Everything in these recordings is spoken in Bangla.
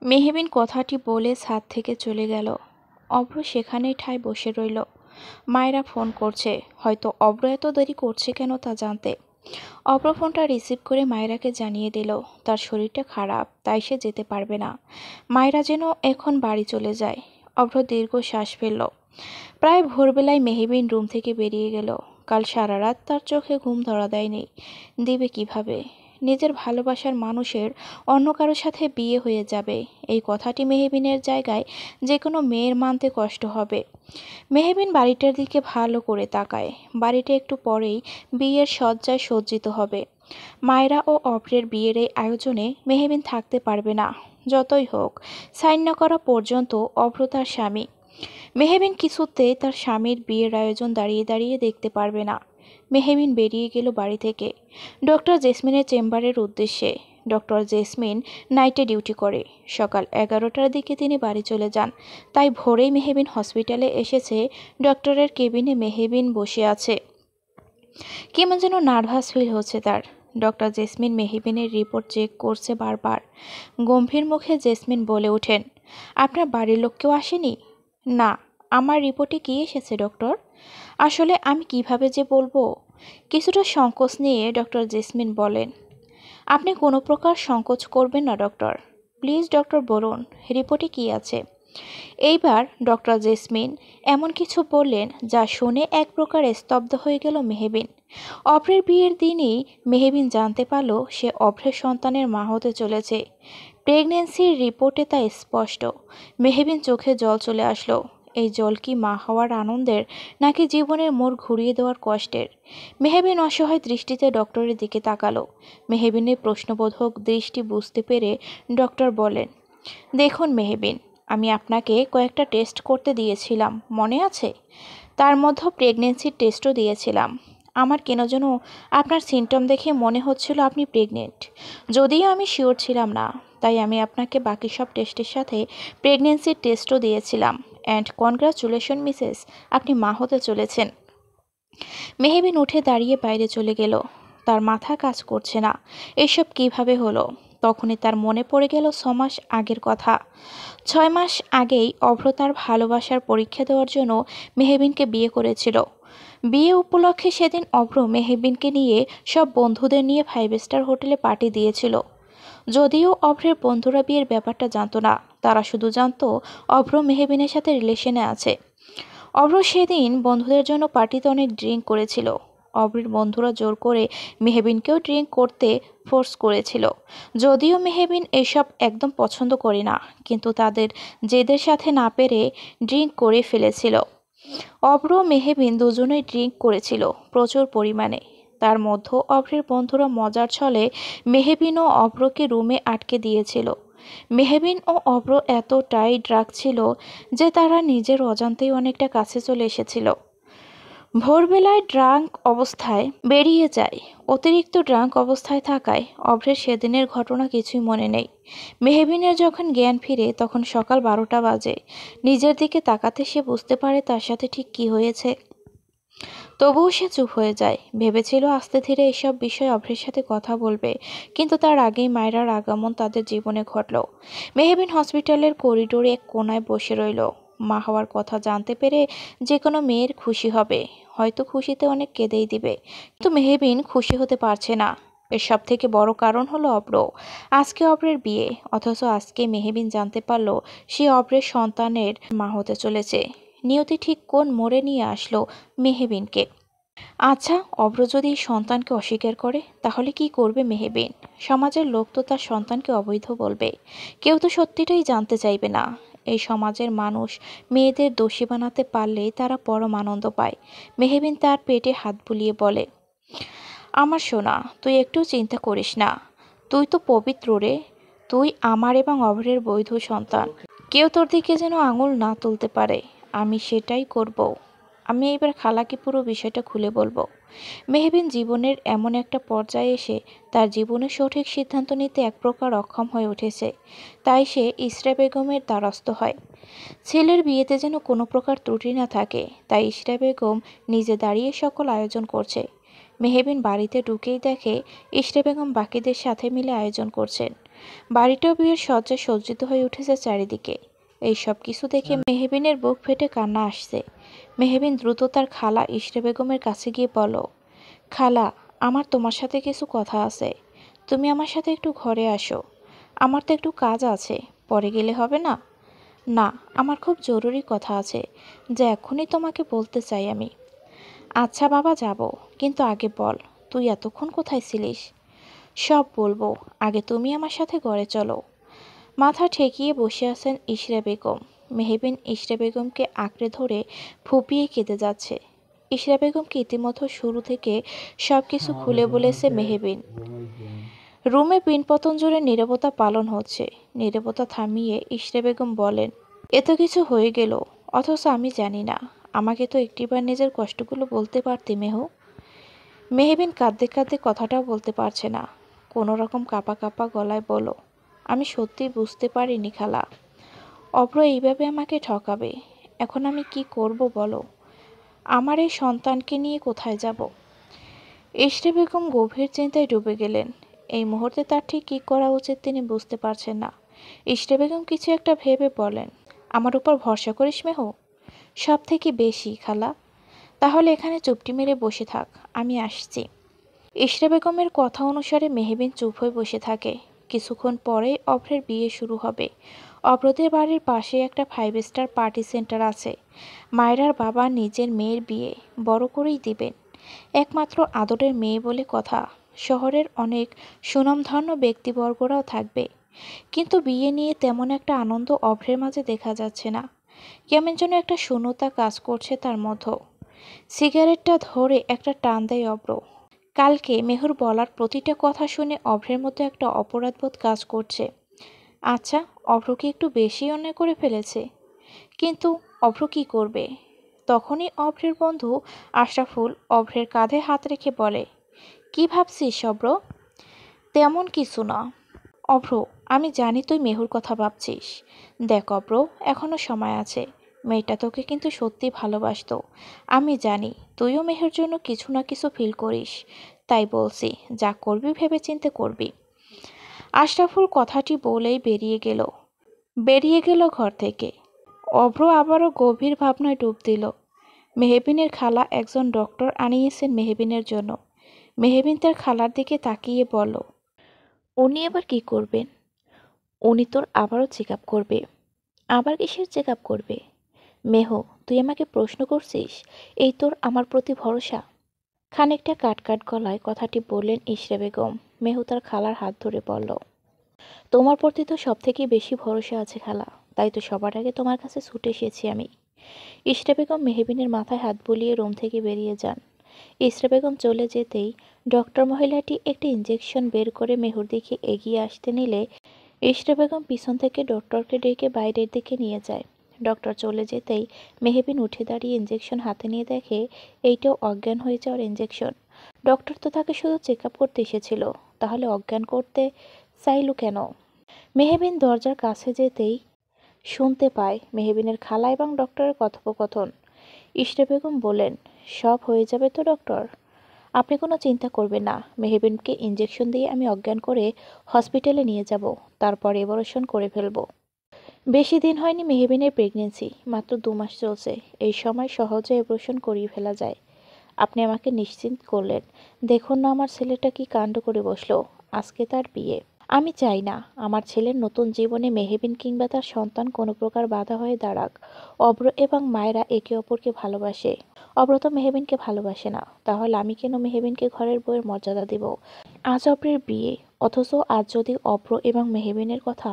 মেহবিন কথাটি বলে ছাদ থেকে চলে গেল। অভ্র সেখানেই ঠায় বসে রইল। মায়েরা ফোন করছে, হয়তো অভ্র এত দেরি করছে কেন তা জানতে। অভ্র ফোনটা রিসিভ করে মায়েরাকে জানিয়ে দিল তার শরীরটা খারাপ, তাই সে যেতে পারবে না। মায়েরা যেন এখন বাড়ি চলে যায়। অভ্র দীর্ঘ শ্বাস ফেলল। প্রায় ভোরবেলায় মেহবিন রুম থেকে বেরিয়ে গেল। কাল সারা রাত তার চোখে ঘুম ধরা দেয়নি। দিবে কিভাবে? নিজের ভালোবাসার মানুষের অন্য কারোর সাথে বিয়ে হয়ে যাবে, এই কথাটি মেহবিনের জায়গায় যে কোনো মেয়ের মানতে কষ্ট হবে। মেহবিন বাড়িটার দিকে ভালো করে তাকায়। বাড়িটা একটু পরেই বিয়ের সজ্জায় সজ্জিত হবে। মায়েরা ও অভ্রের বিয়ের এই আয়োজনে মেহবিন থাকতে পারবে না। যতই হোক, সাইন না করা পর্যন্ত অভ্র তার স্বামী। মেহবিন কিছুতেই তার স্বামীর বিয়ের আয়োজন দাঁড়িয়ে দাঁড়িয়ে দেখতে পারবে না। মেহবিন বেরিয়ে গেল বাড়ি থেকে ডক্টর জেসমিনের চেম্বারের উদ্দেশ্যে। ডক্টর জেসমিন নাইটে ডিউটি করে। সকাল 11টার দিকে তিনি বাড়ি চলে যান। তাই ভোরেই মেহবিন হসপিটালে এসেছে। ডক্টরের কেবিনে মেহবিন বসে আছে। কেমন যেন নার্ভাস ফিল হচ্ছে তার। ডক্টর জেসমিন মেহবিনের রিপোর্ট চেক করছে বারবার। গম্ভীর মুখে জেসমিন বলে ওঠেন, আপনার বাড়ির লোক কেউ আসেনি? না। আমার রিপোর্টে কি এসেছে ডক্টর? আসলে আমি কিভাবে যে বলবো। কিছুটা সংকোচ নিয়ে ডক্টর জেসমিন বলেন, আপনি কোনো প্রকার সংকোচ করবেন না ডক্টর। প্লিজ ডক্টর বলুন, রিপোর্টে কি আছে? এইবার ডক্টর জেসমিন এমন কিছু বললেন যা শুনে এক প্রকার স্তব্ধ হয়ে গেল মেহবিন। অভ্রের বিয়ের দিনই মেহবিন জানতে পারল সে অভ্রের সন্তানের মা হতে চলেছে। প্রেগন্যান্সির রিপোর্টে তা স্পষ্ট। মেহবিন চোখে জল চলে আসলো। এই জল কি মা হওয়ার আনন্দের, নাকি জীবনের মোড় ঘুরিয়ে দেওয়ার কষ্টের? মেহবিন অসহায় দৃষ্টিতে ডক্টরের দিকে তাকালো। মেহবিনের প্রশ্নবোধক দৃষ্টি বুঝতে পেরে ডক্টর বলেন, দেখুন মেহবিন, আমি আপনাকে কয়েকটা টেস্ট করতে দিয়েছিলাম, মনে আছে? তার মধ্যে প্রেগনেন্সির টেস্টও দিয়েছিলাম। আমার কেন যেন আপনার সিমটম দেখে মনে হচ্ছিল আপনি প্রেগনেন্ট। যদিও আমি শিওর ছিলাম না, তাই আমি আপনাকে বাকি সব টেস্টের সাথে প্রেগনেন্সির টেস্টও দিয়েছিলাম। অ্যান্ড কনগ্রাচুলেশন মিসেস, আপনি মা হতে চলেছেন। মেহবিন উঠে দাঁড়িয়ে বাইরে চলে গেল। তার মাথা কাজ করছে না। এসব কিভাবে হলো? তখনই তার মনে পড়ে গেল 6 মাস আগের কথা। 6 মাস আগেই অভ্র তার ভালোবাসার পরীক্ষা দেওয়ার জন্য মেহবিনকে বিয়ে করেছিল। বিয়ে উপলক্ষে সেদিন অভ্র মেহবিনকে নিয়ে সব বন্ধুদের নিয়ে 5 স্টার হোটেলে পার্টি দিয়েছিল। যদিও অভ্রের বন্ধুরা বিয়ের ব্যাপারটা জানতো না, তারা শুধু জানতো অভ্র মেহবিনের সাথে রিলেশনে আছে। অভ্র সেদিন বন্ধুদের জন্য পার্টিতে অনেক ড্রিঙ্ক করেছিল। অভ্রের বন্ধুরা জোর করে মেহবিনকেও ড্রিঙ্ক করতে ফোর্স করেছিল। যদিও মেহবিন এসব একদম পছন্দ করে না, কিন্তু তাদের জেদের সাথে না পেরে ড্রিঙ্ক করে ফেলেছিল। অভ্র ও মেহবিন দুজনেই ড্রিঙ্ক করেছিল প্রচুর পরিমাণে। তার মধ্যে অভ্রের বন্ধুরা মজার ছলে মেহবিন ও অভ্রকে রুমে আটকে দিয়েছিল। মেহবিন ও অভ্র এতটাই ড্রাগ ছিল যে তারা নিজের অজান্তেই অনেকটা কাছে চলে এসেছিল। ভোরবেলায় ড্রাঙ্ক অবস্থায় বেরিয়ে যায়। অতিরিক্ত ড্রাঙ্ক অবস্থায় থাকায় অভ্রের সেদিনের ঘটনা কিছুই মনে নেই। মেহবিনের যখন জ্ঞান ফিরে তখন সকাল 12টা বাজে। নিজের দিকে তাকাতে সে বুঝতে পারে তার সাথে ঠিক কি হয়েছে। তবুও সে চুপ হয়ে যায়। ভেবেছিল আস্তে ধীরে এসব বিষয়ে অভ্রের সাথে কথা বলবে, কিন্তু তার আগেই মায়রার আগমন তাদের জীবনে ঘটল। মেহবিন হসপিটালের করিডোরে এক কোনায় বসে রইল। মা হওয়ার কথা জানতে পেরে যে কোনো মেয়ের খুশি হবে, হয়তো খুশিতে অনেক কেঁদেই দিবে, কিন্তু মেহবিন খুশি হতে পারছে না। এর সব থেকে বড় কারণ হলো অভ্র। আজকে অভ্রের বিয়ে, অথচ আজকে মেহবিন জানতে পারল সে অভ্রের সন্তানের মা হতে চলেছে। নিয়তি ঠিক কোন মোড়ে নিয়ে আসলো মেহবিনকে। আচ্ছা, অভ্র যদি এই সন্তানকে অস্বীকার করে তাহলে কি করবে মেহবিন? সমাজের লোক তো তার সন্তানকে অবৈধ বলবে। কেউ তো সত্যিটাই জানতে চাইবে না। এই সমাজের মানুষ মেয়েদের দোষী বানাতে পারলেই তারা পরম আনন্দ পায়। মেহবিন তার পেটে হাত বুলিয়ে বলে, আমার সোনা, তুই একটু চিন্তা করিস না। তুই তো পবিত্র রে। তুই আমার এবং অভ্রের বৈধ সন্তান। কেউ তোর দিকে যেন আঙুল না তুলতে পারে। আমি সেটাই করব। আমি এবার খালাকে পুরো বিষয়টা খুলে বলবো। মেহবিন জীবনের এমন একটা পর্যায়ে এসে তার জীবনের সঠিক সিদ্ধান্ত নিতে এক প্রকার অক্ষম হয়ে উঠেছে। তাই সে ইসরা বেগমের দ্বারস্থ হয়। ছেলের বিয়েতে যেন কোনো প্রকার ত্রুটি না থাকে, তাই ইসরা বেগম নিজে দাঁড়িয়ে সকল আয়োজন করছে। মেহবিন বাড়িতে ঢুকেই দেখে ইশরা বেগম বাকিদের সাথে মিলে আয়োজন করছেন। বাড়িটাও বিয়ের সজ্জায় সজ্জিত হয়ে উঠেছে চারিদিকে। এই সব কিছু দেখে মেহবিনের বুক ফেটে কান্না আসছে। মেহবিন দ্রুত তার খালা ইশরা বেগমের কাছে গিয়ে বলল, খালা, আমার তোমার সাথে কিছু কথা আছে। তুমি আমার সাথে একটু ঘরে আসো। আমার তো একটু কাজ আছে, পরে গেলে হবে না? না, আমার খুব জরুরি কথা আছে, যা এক্ষুনি তোমাকে বলতে চাই আমি। আচ্ছা বাবা, যাব, কিন্তু আগে বল, তুই এতক্ষণ কোথায় ছিলিস? সব বলবো, আগে তুমি আমার সাথে ঘরে চলো। মাথা ঠেকিয়ে বসে আছেন ইশরা বেগম। মেহবিন ইশরা বেগমকে আঁকড়ে ধরে ফুঁপিয়ে কেঁদে যাচ্ছে। ইশরা বেগমকে ইতিমধ্যে শুরু থেকে সব কিছু খুলে বলেছে মেহবিন। রুমে পিনপতন জুড়ে নীরবতা পালন হচ্ছে। নীরবতা থামিয়ে ইশরা বেগম বলেন, এত কিছু হয়ে গেল, অথচ আমি জানি না। আমাকে তো একটিবার নিজের কষ্টগুলো বলতে পারতি মেহু। মেহবিন কাঁদতে কাঁদতে কথাটাও বলতে পারছে না। কোনো রকম কাঁপা কাঁপা গলায় বলো, আমি সত্যি বুঝতে পারিনি খালা। অভ্র এইভাবে আমাকে ঠকাবে। এখন আমি কি করব বলো? আমার এই সন্তানকে নিয়ে কোথায় যাব? ইশরা বেগম গভীর চিন্তায় ডুবে গেলেন। এই মুহূর্তে তার ঠিক কী করা উচিত তিনি বুঝতে পারছেন না। ইশরা বেগম কিছু একটা ভেবে বলেন, আমার উপর ভরসা করিস মেহু? সব থেকে বেশি খালা। তাহলে এখানে চুপটি মেরে বসে থাক, আমি আসছি। ইশরা বেগমের কথা অনুসারে মেহবিন চুপ হয়ে বসে থাকে। কিছুক্ষণ পরেই অভ্রের বিয়ে শুরু হবে। অভ্রদের বাড়ির পাশে একটা 5 স্টার পার্টি সেন্টার আছে। মায়রার বাবা নিজের মেয়ের বিয়ে বড় করেই দিবেন। একমাত্র আদরের মেয়ে বলে কথা। শহরের অনেক সুনামধন্য ব্যক্তিবর্গরাও থাকবে। কিন্তু বিয়ে নিয়ে তেমন একটা আনন্দ অভ্রের মাঝে দেখা যাচ্ছে না। কেমন যেন একটা শূন্যতা কাজ করছে তার মধ্যে। সিগারেটটা ধরে একটা টান দেয় অভ্র। কালকে মেহুর বলার প্রতিটা কথা শুনে অভ্রের মধ্যে একটা অপরাধবোধ কাজ করছে। আচ্ছা, অভ্র কি একটু বেশি অন্যায় করে ফেলেছে? কিন্তু অভ্র কি করবে? তখনই অভ্রের বন্ধু আশরাফুল অভ্রের কাঁধে হাত রেখে বলে, কি ভাবছিস অভ্র? তেমন কিছু না। অভ্র, আমি জানি তুই মেহুর কথা ভাবছিস। দেখ অভ্র, এখনো সময় আছে। মেয়েটা তোকে কিন্তু সত্যি ভালোবাসতো। আমি জানি তুইও মেহের জন্য কিছু না কিছু ফিল করিস। তাই বলছি, যা করবি ভেবেচিন্তে করবি। আশরাফুল কথাটি বলেই বেরিয়ে গেল ঘর থেকে। অভ্র আবারও গভীর ভাবনায় ডুব দিল। মেহবিনের খালা একজন ডক্টর আনিয়েছেন মেহবিনের জন্য। মেহবিন তার খালার দিকে তাকিয়ে বলল, উনি এবার কি করবেন? উনি তোর আবারও চেক আপ করবে। আবার কিসের চেক আপ করবে? মেহু, তুই আমাকে প্রশ্ন করছিস? এই তোর আমার প্রতি ভরসা? খানিকটা কাট গলায় কথাটি বললেন ইশরা বেগম। মেহু তার খালার হাত ধরে বলল, তোমার প্রতি তো সব থেকে বেশি ভরসা আছে খালা, তাই তো সবার আগে তোমার কাছে ছুটে এসেছি আমি। ইশরা বেগম মেহবিনের মাথায় হাত বুলিয়ে রুম থেকে বেরিয়ে যান। ইশরা বেগম চলে যেতেই ডক্টর মহিলাটি একটি ইঞ্জেকশন বের করে মেহুর দিকে এগিয়ে আসতে নিলে ইশরা বেগম পিছন থেকে ডক্টরকে ডেকে বাইরের দিকে নিয়ে যায়। ডক্টর চলে যেতেই মেহবিন উঠে দাঁড়িয়ে ইঞ্জেকশন হাতে নিয়ে দেখে এইটাও অজ্ঞান হয়ে যাওয়ার ইঞ্জেকশন। ডক্টর তো তাকে শুধু চেক আপ করতে এসেছিল, তাহলে অজ্ঞান করতে চাইল কেন? মেহবিন দরজার কাছে যেতেই শুনতে পায় মেহবিনের খালা এবং ডক্টরের কথোপকথন। ইশরা বেগম বলেন, সব হয়ে যাবে তো ডক্টর? আপনি কোনো চিন্তা করবেন না। মেহবিনকে ইঞ্জেকশন দিয়ে আমি অজ্ঞান করে হসপিটালে নিয়ে যাব, তারপর অপারেশন করে ফেলব। বেশি দিন হয়নি মেহবিনের প্রেগনেন্সি, মাত্র 2 মাস চলছে। এই সময় সহজে অপারেশন করিয়ে ফেলা যায়। আপনি আমাকে নিশ্চিন্ত করলেন। দেখুন না আমার ছেলেটা কি কাণ্ড করে বসলো। আজকে তার বিয়ে। আমি চাই না আমার ছেলের নতুন জীবনে মেহবিন কিংবা তার সন্তান কোনো প্রকার বাধা হয়ে দাঁড়াক। অভ্র এবং মায়েরা একে অপরকে ভালোবাসে। অভ্র তো মেহবিনকে ভালোবাসে না, তাহলে আমি কেন মেহবিনকে ঘরের বউয়ের মর্যাদা দিব? আজ অভ্রের বিয়ে, অথচ আজ যদি অভ্র এবং মেহবিনের কথা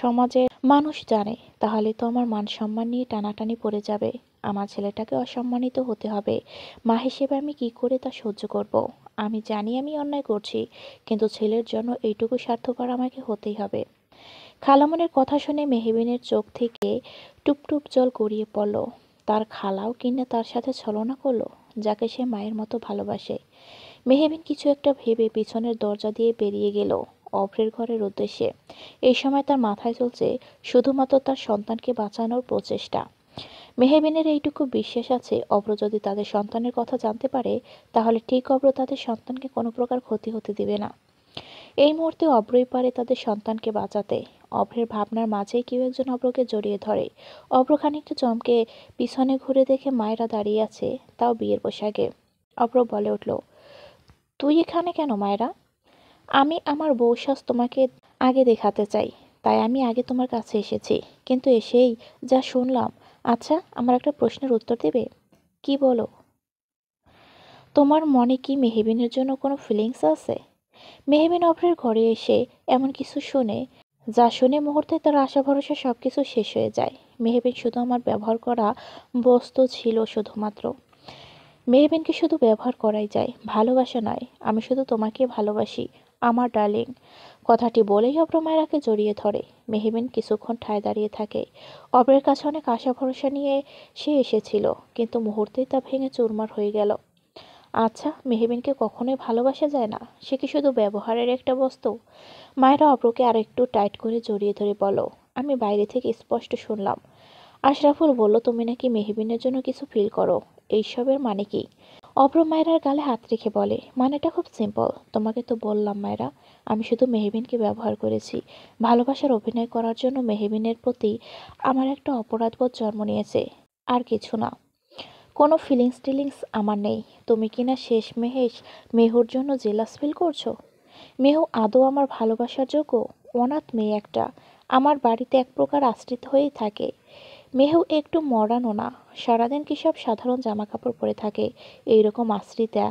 সমাজের মানুষ জানে, তাহলে তো আমার মান সম্মান নিয়ে টানাটানি পড়ে যাবে। আমার ছেলেটাকে অসম্মানিত হতে হবে। মা হিসেবে আমি কি করে তা সহ্য করব? আমি জানি আমি অন্যায় করছি, কিন্তু ছেলের জন্য এইটুকু স্বার্থপর আমাকে হতেই হবে। খালামনের কথা শুনে মেহবিনের চোখ থেকে টুপটুপ জল গড়িয়ে পড়ল। তার খালাও কিনা তার সাথে ছলনা করলো, যাকে সে মায়ের মতো ভালোবাসে। মেহবিন কিছু একটা ভেবে পিছনের দরজা দিয়ে বেরিয়ে গেল অভ্রের ঘরের উদ্দেশ্যে। এই সময় তার মাথায় চলছে শুধুমাত্র তার সন্তানকে বাঁচানোর প্রচেষ্টা। মেহবিনের এইটুকু বিশ্বাস আছে, অব্র যদি তাদের সন্তানের কথা জানতে পারে তাহলে ঠিক অব্র তাদের সন্তানকে কোনো প্রকার ক্ষতি হতে দিবে না। এই মুহূর্তে অব্রই পারে তাদের সন্তানকে বাঁচাতে। অভ্রের ভাবনার মাঝেই কেউ একজন অব্রকে জড়িয়ে ধরে। অব্র খানিকটা চমকে পিছনে ঘুরে দেখে মায়েরা দাঁড়িয়ে আছে, তাও বিয়ের পোশাকে। অব্র বলে উঠল, তুই এখানে কেন মায়েরা? আমি আমার বউ সাজ তোমাকে আগে দেখাতে চাই, তাই আমি আগে তোমার কাছে এসেছি। কিন্তু এসেই যা শুনলাম। আচ্ছা, আমার একটা প্রশ্নের উত্তর দেবে? কি বলো? তোমার মনে কি মেহবিনের জন্য কোনো ফিলিংস আছে? মেহবিন অভ্রের ঘরে এসে এমন কিছু শুনে, যা শুনে মুহূর্তে তার আশা ভরসা সবকিছু শেষ হয়ে যায়। মেহবিন শুধু আমার ব্যবহার করা বস্তু ছিল শুধুমাত্র। মেহবিনকে শুধু ব্যবহার করাই যায়, ভালোবাসা নয়। আমি শুধু তোমাকে ভালোবাসি, আমার ডার্লিং। কথাটি বলেই অব্র মায়রাকে জড়িয়ে ধরে। মেহবিন কিছুক্ষণ ঠায় দাঁড়িয়ে থাকে। অব্রের কাছে অনেক আশা ভরসা নিয়ে সে এসেছিল, কিন্তু মুহূর্তেই তা ভেঙে চুরমার হয়ে গেল। আচ্ছা, মেহবিনকে কখনোই ভালোবাসা যায় না? সে কি শুধু ব্যবহারের একটা বস্তু? মায়েরা অব্রকে আর একটু টাইট করে জড়িয়ে ধরে বলো, আমি বাইরে থেকে স্পষ্ট শুনলাম। আশরাফুল বলল তুমি নাকি মেহবিনের জন্য কিছু ফিল করো। এইসবের মানে কি? অব্র মায়রার গালে হাত রেখে বলে, মানেটা খুব সিম্পল। তোমাকে তো বললাম মায়রা, আমি শুধু মেহবিনকে ব্যবহার করেছি। ভালোবাসার অভিনয় করার জন্য মেহবিনের প্রতি আমার একটা অপরাধবোধ জন্ম নিয়েছে, আর কিছু না। কোনো ফিলিংস আমার নেই। তুমি কিনা শেষ মেহুর জন্য জেলাস ফিল করছো? মেহু আদৌ আমার ভালোবাসার যোগ্য? অনাথ মেয়ে একটা, আমার বাড়িতে এক প্রকার আশ্রিত হয়েই থাকে। মেহু একটু মডার্নও না, সারাদিন কি সব সাধারণ জামা কাপড় পরে থাকে। এইরকম আশ্রিতা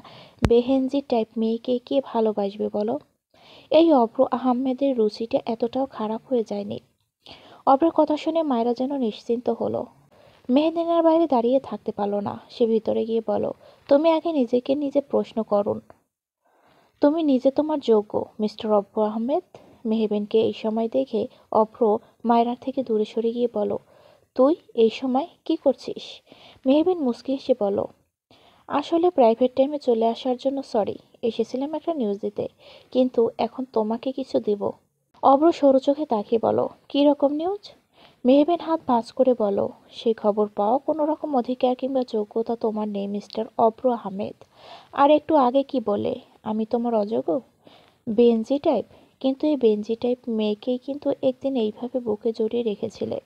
বেহেনজি টাইপ মেয়েকে কে ভালোবাসবে বলো? এই অব্র আহমেদের রুচিটা এতটাও খারাপ হয়ে যায়নি। অব্রের কথা শুনে মায়েরা যেন নিশ্চিন্ত হলো। মেহেদিনের বাইরে দাঁড়িয়ে থাকতে পারলো না, সে ভিতরে গিয়ে বলো, তুমি আগে নিজেকে নিজে প্রশ্ন করুন, তুমি নিজে তোমার যোগ্য মিস্টার অব্র আহমেদ? মেহবিনকে এই সময় দেখে অভ্র মায়রার থেকে দূরে সরে গিয়ে বলো, তুই এই সময় কি করছিস? মেহবিন মুচকি হেসে বলো, আসলে প্রাইভেট টাইমে চলে আসার জন্য সরি। এসেছিলাম একটা নিউজ দিতে, কিন্তু এখন তোমাকে কিছু দিব। অভ্র সরু চোখে তাকিয়ে বলো, কী রকম নিউজ? মেহবিন হাত ভাঁজ করে বলো, সেই খবর পাওয়া কোনো রকম অধিকার কিংবা যোগ্যতা তোমার নেই মিস্টার অব্র আহমেদ। আর একটু আগে কি বলে, আমি তোমার অযোগ্য? Benji type? কিন্তু এই বেনজি টাইপ মেয়েকেই কিন্তু একদিন এইভাবে বুকে জড়িয়ে রেখেছিলে,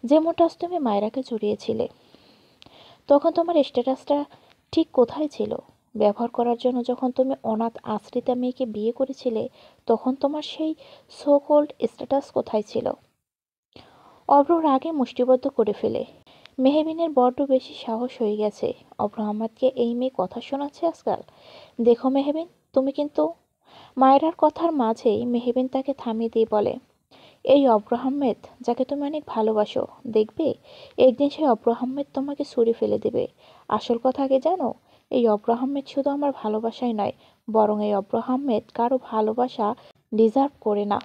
যেমনটা আজ তুমি মায়রাকে জড়িয়েছিলে। তখন তোমার স্ট্যাটাসটা ঠিক কোথায় ছিল? ব্যবহার করার জন্য যখন তুমি অনাথ আশ্রিতা মেয়েকে বিয়ে করেছিলে, তখন তোমার সেই সো কল্ড স্ট্যাটাস কোথায় ছিল? অব্র রাগে মুষ্টিবদ্ধ করে ফেলে। মেহবিনের বড্ড বেশি সাহস হয়ে গেছে। অব্র আহমদকে এই মেয়ে কথা শোনাচ্ছে আজকাল। দেখো মেহবিন, তুমি কিন্তু। মায়রার কথার মাঝেই মেহবিন তাকে থামিয়ে দিয়ে বলে, এই অব্র আহমেদ যাকে তুমি অনেক ভালোবাসো, দেখবে একদিন সেই অব্র আহমেদ তোমাকে ছুঁড়ে ফেলে দেবে। আসল কথা আগে জানো, এই অব্র আহমেদ শুধু আমার ভালোবাসাই নয়, বরং এই অব্র আহমেদ কারো ভালোবাসা ডিজার্ভ করে না।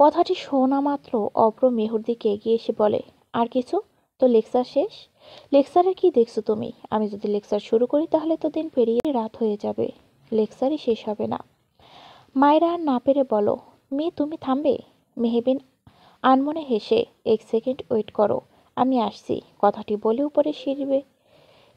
কথাটি শোনা মাত্র অব্র মেহুর দিকে এগিয়ে এসে বলে, আর কিছু? তো লেকচার শেষ? লেকচারের কি দেখছো তুমি? আমি যদি লেকচার শুরু করি তাহলে তো দিন পেরিয়ে রাত হয়ে যাবে, লেকচারই শেষ হবে না। মায়েরা আর না পেরে বলো, মেয়ে তুমি থামবে? মেহবিন আনমনে হেসে, এক সেকেন্ড ওয়েট করো, আমি আসছি। কথাটি বলে উপরে সিঁড়ি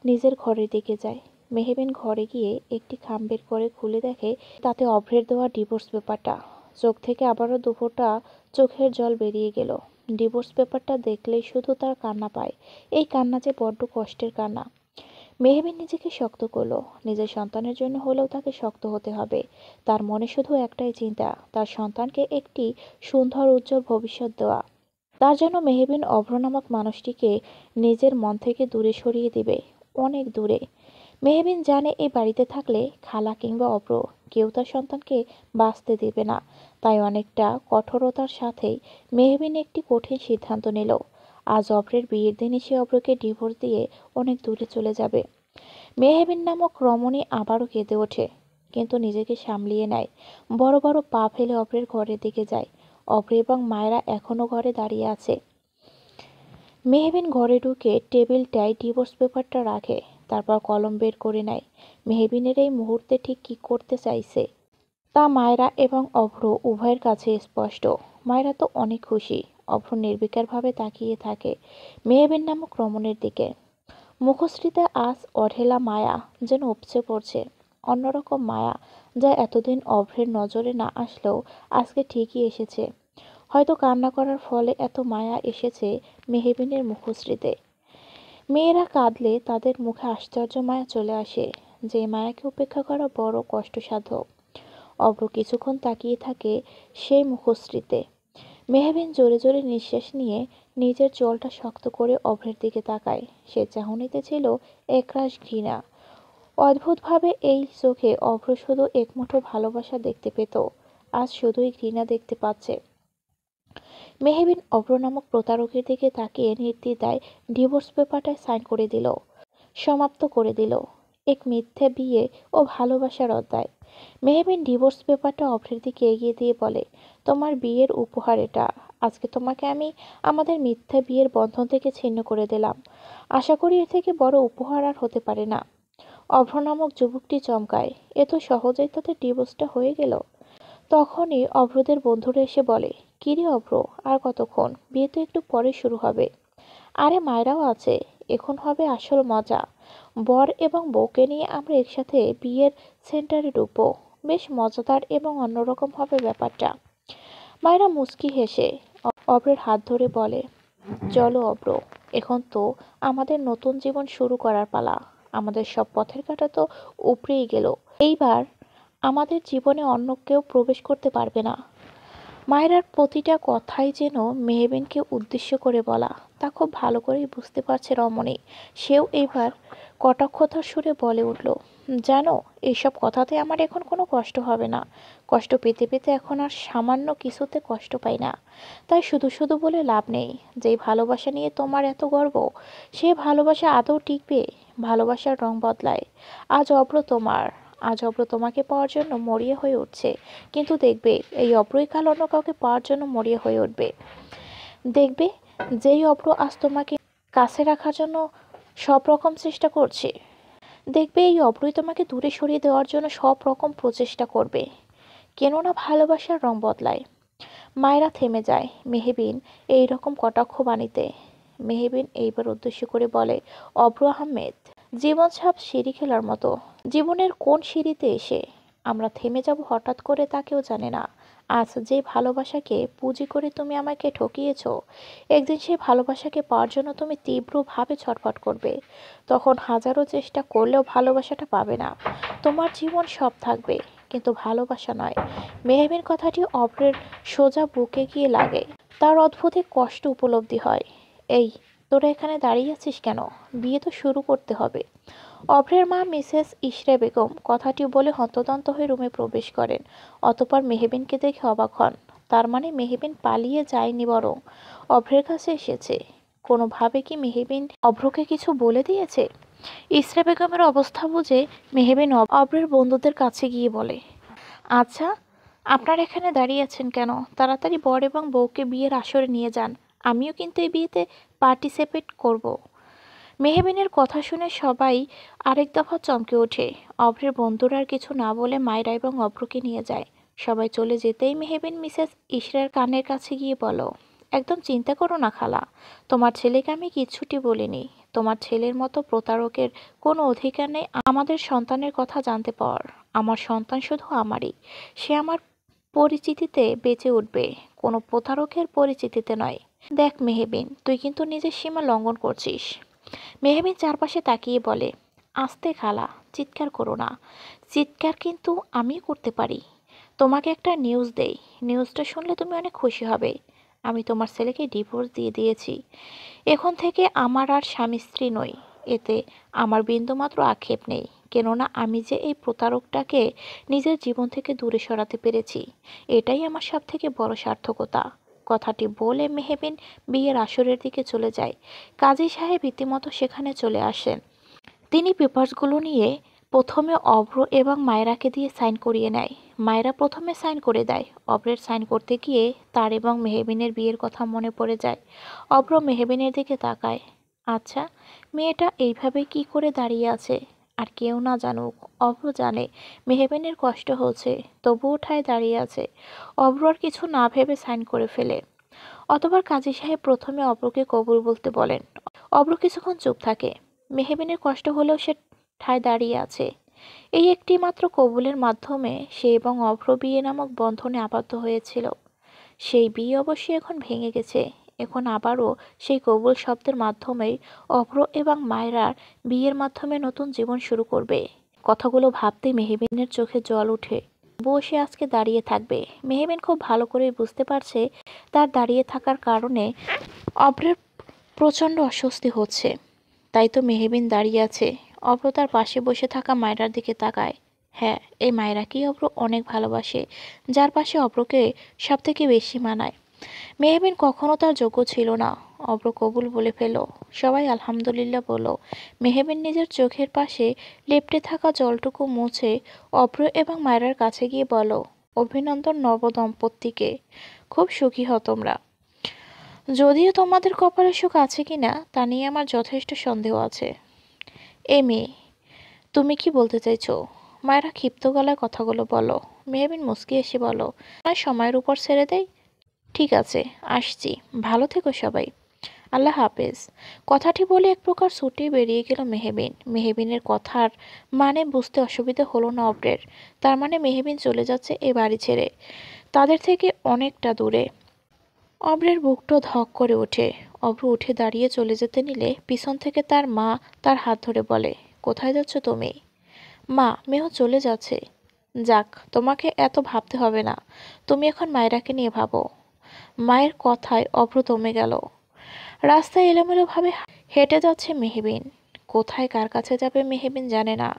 নিজের ঘরের দিকে যায়। মেহবিন ঘরে গিয়ে একটি খাম বের করে খুলে দেখে তাতে অভ্রের দেওয়া ডিভোর্স পেপারটা। চোখ থেকে আবারও দুফোঁটা চোখের জল বেরিয়ে গেল। ডিভোর্স পেপারটা দেখলেই শুধু তার কান্না পায়। এই কান্না যে বড্ড কষ্টের কান্না। মেহবিন নিজেকে শক্ত করলো। নিজের সন্তানের জন্য হলেও তাকে শক্ত হতে হবে। তার মনে শুধু একটাই চিন্তা, তার সন্তানকে একটি সুন্দর উজ্জ্বল ভবিষ্যৎ দেওয়া। তার জন্য মেহবিন অভ্র নামক মানুষটিকে নিজের মন থেকে দূরে সরিয়ে দিবে, অনেক দূরে। মেহবিন জানে এই বাড়িতে থাকলে খালা কিংবা অভ্র কেউ তার সন্তানকে বাঁচতে দেবে না। তাই অনেকটা কঠোরতার সাথেই মেহবিন একটি কঠিন সিদ্ধান্ত নিল। আজ অভ্রের বিয়ের দিনই সে অভ্রকে ডিভোর্স দিয়ে অনেক দূরে চলে যাবে। মেহবিন নামক রমণী আবারও কেঁদে ওঠে, কিন্তু নিজেকে সামলিয়ে নেয়। বড় বড় পা ফেলে অভ্রের ঘরের দিকে যায়। অভ্র এবং মায়েরা এখনও ঘরে দাঁড়িয়ে আছে। মেহবিন ঘরে ঢুকে টেবিলটায় ডিভোর্স পেপারটা রাখে, তারপর কলম বের করে নেয়। মেহবিনের এই মুহূর্তে ঠিক কী করতে চাইছে তা মায়েরা এবং অভ্র উভয়ের কাছে স্পষ্ট। মায়েরা তো অনেক খুশি, অভ্র নির্বিকারভাবে তাকিয়ে থাকে মেহবিন নামক রমণীর দিকে। মুখশ্রীতে আজ অঢেলা মায়া যেন উপচে পড়ছে, অন্যরকম মায়া, যা এতদিন অভ্রের নজরে না আসলেও আজকে ঠিকই এসেছে। হয়তো কান্না করার ফলে এত মায়া এসেছে মেহবিনের মুখশ্রীতে। মেয়েরা কাঁদলে তাদের মুখে আশ্চর্য মায়া চলে আসে, যে মায়াকে উপেক্ষা করা বড় কষ্টসাধ্য। অভ্র কিছুক্ষণ তাকিয়ে থাকে সেই মুখশ্রীতে। মেহবিন জোরে জোরে নিঃশ্বাস নিয়ে নিজের চোয়ালটা শক্ত করে অভ্রের দিকে তাকায়। সে চাহনিতে ছিল একরাশ ঘৃণা। অদ্ভুতভাবে এই চোখে অভ্র শুধু একমুঠো ভালোবাসা দেখতে পেত, আজ শুধুই ঘৃণা দেখতে পাচ্ছে। মেহবিন অভ্র নামক প্রতারকের দিকে তাকিয়ে নির্দ্বিধায় ডিভোর্স পেপারটায় সাইন করে দিল, সমাপ্ত করে দিল এক মিথ্যে বিয়ে ও ভালোবাসার অধ্যায়। মেহবিন ডিভোর্স পেপারটা অভ্রের দিকে এগিয়ে দিয়ে বলে, তোমার বিয়ের উপহার এটা। আজকে তোমাকে আমি আমাদের মিথ্যা বিয়ের বন্ধন থেকে ছিন্ন করে দিলাম। আশা করি এর থেকে বড় উপহার আর হতে পারে না। অভ্র নামক যুবকটি চমকায়, এত সহজেই তাদের ডিভোর্সটা হয়ে গেল। তখনই অভ্রদের বন্ধুরা এসে বলে, কিরে অভ্র, আর কতক্ষণ, বিয়ে তো একটু পরে শুরু হবে। আরে মায়েরাও আছে, এখন হবে আসল মজা। বর এবং বউকে নিয়ে আমরা একসাথে বিয়ের সেন্টারে ঢুকবো। বেশ মজাদার এবং অন্যরকম হবে ব্যাপারটা। মায়েরা মুচকি হেসে অভ্রের হাত ধরে বলে, চলো অভ্র, এখন তো আমাদের নতুন জীবন শুরু করার পালা। আমাদের সব পথের কাঁটা তো উপড়েই গেল। এইবার আমাদের জীবনে অন্য কেউ প্রবেশ করতে পারবে না। মায়েরার প্রতিটা কথাই যেন মেহবিনকে উদ্দেশ্য করে বলা, তা খুব ভালো করেই বুঝতে পারছে রমণী। সেও এইবার কটাক্ষতার সুরে বলে উঠল, জানো, এইসব কথাতে আমার এখন কোনো কষ্ট হবে না। কষ্ট পেতে পেতে এখন আর সামান্য কিছুতে কষ্ট পাই না। তাই শুধু শুধু বলে লাভ নেই। যেই ভালোবাসা নিয়ে তোমার এত গর্ব, সে ভালোবাসা আদৌ টিকবে? ভালোবাসার রং বদলায়। আজ অভ্র তোমার, আজ অভ্র তোমাকে পাওয়ার জন্য মরিয়া হয়ে উঠছে, কিন্তু দেখবে এই অভ্রই কাল অন্য কাউকে পাওয়ার জন্য মরিয়া হয়ে উঠবে। দেখবে যেই অভ্র আজ তোমাকে কাছে রাখার জন্য সব রকম চেষ্টা করছে, দেখবে এই অভ্রই তোমাকে দূরে সরিয়ে দেওয়ার জন্য সব রকম প্রচেষ্টা করবে। কেননা ভালোবাসার রং বদলায়। মায়েরা থেমে যায় মেহবিন এই রকম কটাক্ষ বাণীতে। মেহবিন এইবার উদ্দেশ্য করে বলে, অভ্র আহমেদ, জীবন ছাপ সিঁড়ি খেলার মতো। জীবনের কোন সিঁড়িতে এসে আমরা থেমে যাব হঠাৎ করে তা কেউ জানে না। আজ যে ভালোবাসাকে পুঁজি করে তুমি আমাকে ঠকিয়েছ, একদিন সেই ভালোবাসাকে পাওয়ার জন্য তুমি তীব্রভাবে ছটফট করবে। তখন হাজারো চেষ্টা করলেও ভালোবাসাটা পাবে না। তোমার জীবন সব থাকবে, কিন্তু ভালোবাসা নয়। মেহবিন কথাটি অভ্রের সোজা বুকে গিয়ে লাগে। তার অদ্ভুত এক কষ্ট উপলব্ধি হয়। এই, তোরা এখানে দাঁড়িয়ে আছিস কেন? বিয়ে তো শুরু করতে হবে। অভ্রের মা মিসেস ইশরা বেগম কথাটি বলে হন্তদন্ত হয়ে রুমে প্রবেশ করেন। অতঃপর মেহবিনকে দেখে অবাক হন। তার মানে মেহবিন পালিয়ে যায়নি, বরং অভ্রের কাছে এসেছে। কোনোভাবে কি মেহবিন অভ্রকে কিছু বলে দিয়েছে? ইসরা বেগমের অবস্থা বুঝে মেহবিন অভ্রের বন্ধুদের কাছে গিয়ে বলে, আচ্ছা, আপনারা এখানে দাঁড়িয়ে আছেন কেন? তাড়াতাড়ি বর এবং বউকে বিয়ের আসরে নিয়ে যান। আমিও কিন্তু এই বিয়েতে পার্টিসিপেট করব। মেহবিনের কথা শুনে সবাই আরেক দফা চমকে ওঠে। অভ্রের বন্ধুরা আর কিছু না বলে মায়রা এবং অভ্রকে নিয়ে যায়। সবাই চলে যেতেই মেহবিন মিসেস ইশরার কানের কাছে গিয়ে বলো, একদম চিন্তা করো না খালা, তোমার ছেলেকে আমি কিচ্ছুটি বলিনি। তোমার ছেলের মতো প্রতারকের কোনো অধিকার নেই আমাদের সন্তানের কথা জানতে পাওয়ার। আমার সন্তান শুধু আমারই। সে আমার পরিচিতিতে বেঁচে উঠবে, কোনো প্রতারকের পরিচিতিতে নয়। দেখ মেহবিন, তুই কিন্তু নিজের সীমা লঙ্ঘন করছিস। মেহবিন চারপাশে তাকিয়ে বলে, আস্তে খালা, চিৎকার করো না। চিৎকার কিন্তু আমি করতে পারি। তোমাকে একটা নিউজ দেই, নিউজটা শুনলে তুমি অনেক খুশি হবে। আমি তোমার ছেলেকে ডিভোর্স দিয়ে দিয়েছি। এখন থেকে আমার আর স্বামী স্ত্রী নই। এতে আমার বিন্দুমাত্র আক্ষেপ নেই, কেননা আমি যে এই প্রতারকটাকে নিজের জীবন থেকে দূরে সরাতে পেরেছি, এটাই আমার সব থেকে বড় সার্থকতা। কথাটি বলে মেহবিন বিয়ের আসরের দিকে চলে যায়। কাজী সাহেব রীতিমতো সেখানে চলে আসেন। তিনি পেপারসগুলো নিয়ে প্রথমে অভ্র এবং মায়রাকে দিয়ে সাইন করিয়ে নেয়। মায়রা প্রথমে সাইন করে দেয়। অভ্রের সাইন করতে গিয়ে তার এবং মেহবিনের বিয়ের কথা মনে পড়ে যায়। অভ্র মেহবিনের দিকে তাকায়। আচ্ছা, মেয়েটা এইভাবে কি করে দাঁড়িয়ে আছে? আর কেউ না জানুক, অভ্র জানে মেহবিনের কষ্ট হচ্ছে, তবুও ঠায় দাঁড়িয়ে আছে। অভ্র আর কিছু না ভেবে সাইন করে ফেলে। অতঃপর কাজী সাহেব প্রথমে অব্রকে কবুল বলতে বলেন। অব্র কিছুক্ষণ চুপ থাকে। মেহবিনের কষ্ট হলেও সে ঠায় দাঁড়িয়ে আছে। এই একটি মাত্র কবুলের মাধ্যমে সে এবং অভ্র বিয়ে নামক বন্ধনে আবদ্ধ হয়েছিল। সেই বিয়ে অবশ্যই এখন ভেঙে গেছে। এখন আবারও সেই কবুল শব্দের মাধ্যমেই অভ্র এবং মায়রার বিয়ের মাধ্যমে নতুন জীবন শুরু করবে। কথাগুলো ভাবতেই মেহবিনের চোখে জল ওঠে। বসে আজকে দাঁড়িয়ে থাকবে। মেহবিন খুব ভালো করেই বুঝতে পারছে তার দাঁড়িয়ে থাকার কারণে অভ্রের প্রচণ্ড অস্বস্তি হচ্ছে। তাই তো মেহবিন দাঁড়িয়ে আছে। অভ্র তার পাশে বসে থাকা মায়রার দিকে তাকায়। হ্যাঁ, এই মায়রাকেই অভ্র অনেক ভালোবাসে, যার পাশে অভ্রকে সব থেকে বেশি মানায়। মেহবিন কখনো তার যোগ্য ছিল না। অভ্র কবুল বলে ফেল। সবাই আলহামদুলিল্লাহ বলল। মেহবিন নিজের চোখের পাশে লেপ্টে থাকা জলটুকু মুছে অভ্র এবং মায়রার কাছে গিয়ে বলল, অভিনন্দন নবদম্পতিকে। খুব সুখী হও তোমরা। যদিও তোমাদের কপালে সুখ আছে কিনা তা নিয়ে আমার যথেষ্ট সন্দেহ আছে। এ মেয়ে, তুমি কি বলতে চাইছো? মায়েরা ক্ষিপ্ত গলায় কথাগুলো বলো। মেহবিন মুচকি এসে বলো, সময়ের উপর ছেড়ে দেই। ঠিক আছে, আসছি। ভালো থেকো সবাই। আল্লাহ হাফেজ। কথাটি বলে এক প্রকার ছুটে বেরিয়ে গেল মেহবিন। মেহবিনের কথার মানে বুঝতে অসুবিধা হলো না অব্রের। তার মানে মেহবিন চলে যাচ্ছে এ বাড়ি ছেড়ে, তাদের থেকে অনেকটা দূরে। অব্রের বুকটা ধক করে ওঠে। অব্র উঠে দাঁড়িয়ে চলে যেতে নিলে পিছন থেকে তার মা তার হাত ধরে বলে, কোথায় যাচ্ছ তুমি? মা, মেহ চলে যাচ্ছে। যাক, তোমাকে এত ভাবতে হবে না। তুমি এখন মায়রাকে নিয়ে ভাবো। মায়ের কথায় অভ্র থমে গেল। রাস্তায় এলোমেলোভাবে হেঁটে যাচ্ছে মেহবিন। কোথায় কার কাছে যাবে মেহবিন জানে না।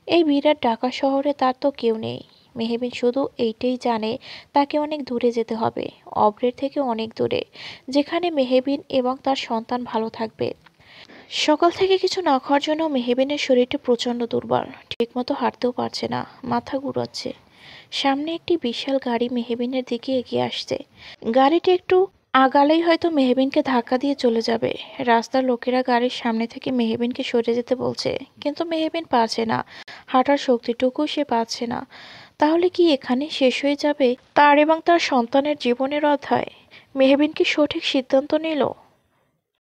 এই বিরাট ঢাকা শহরে তার তো কেউ নেই। মেহবিন শুধু এইটাই জানে তাকে অনেক দূরে যেতে হবে, অব্রের থেকে অনেক দূরে, যেখানে মেহবিন এবং তার সন্তান ভালো থাকবে। সকাল থেকে কিছু না খাওয়ার জন্য মেহবিনের শরীরটা প্রচণ্ড দুর্বল। ঠিকমতো হাঁটতেও পারছে না, মাথা ঘুরাচ্ছে। সামনে একটি বিশাল গাড়ি মেহবিনের দিকে এগিয়ে আসছে। গাড়িটি একটু আগালেই হয়তো মেহবিনকে ধাক্কা দিয়ে চলে যাবে। রাস্তার লোকেরা গাড়ির সামনে থেকে মেহবিনকে সরে যেতে বলছে, কিন্তু মেহবিন পারছে না। হাঁটার শক্তিটুকু সে পাচ্ছে না। তাহলে কি এখানে শেষ হয়ে যাবে তার এবং তার সন্তানের জীবনের অধ্যায়? মেহবিন কি সঠিক সিদ্ধান্ত নিল?